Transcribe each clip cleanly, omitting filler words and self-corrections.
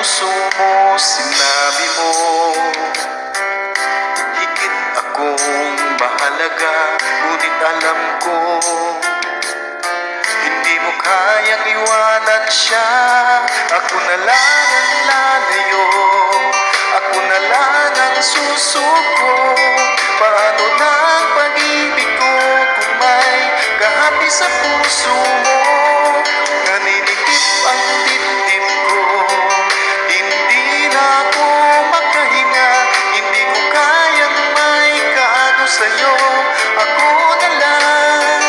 puso mo, sinabi mo higit akong mahalaga. Ngunit alam ko hindi mo kayang iwanan siya. Ako na lang ang lalayo, ako na lang ang susuko. Paano na ang pag-ibig ko kung may kahati sa puso mo? Naninikip ang dibdib ko, hindi na ako makahinga. Hindi ko kayang may kaano sa'yo. Ako na lang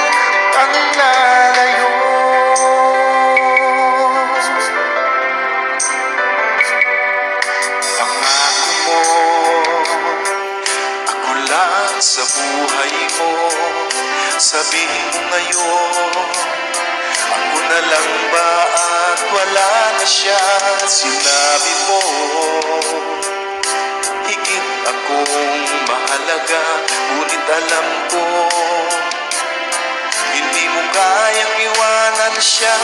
ang lalayo. Pangako mo, ako lang sa buhay mo. Sabihin mo ngayon, ako na lang ba at wala na siya? Sinabi mo higit akong mahalaga. Ngunit alam ko hindi mo kayang iwanan siya.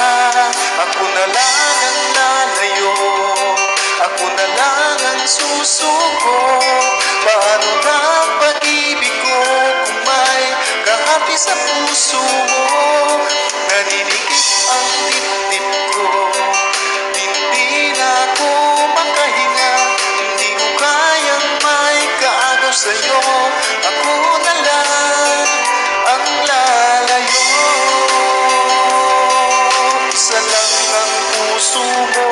Ako na lang ang lalayo, ako na lang ang susuko. Paano na ang pag-ibig ko kung may kahati sa puso mo? Naninikip ang dibdib ko, hindi na ako makahinga. Hindi ko kayang may kaagaw sa'yo. Ako na lang ang lalayo. Isa lang ang puso mo,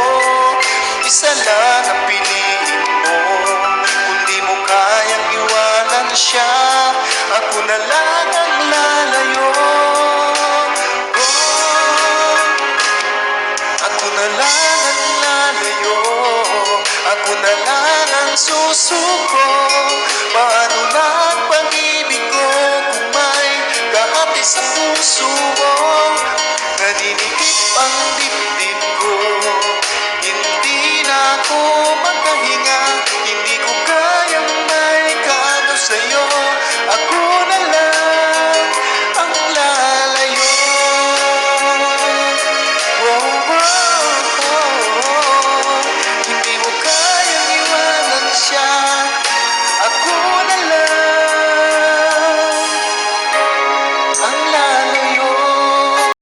isa lang ang piliin mo. Kung di mo kayang iwanan siya, ako na lang ang lalayo.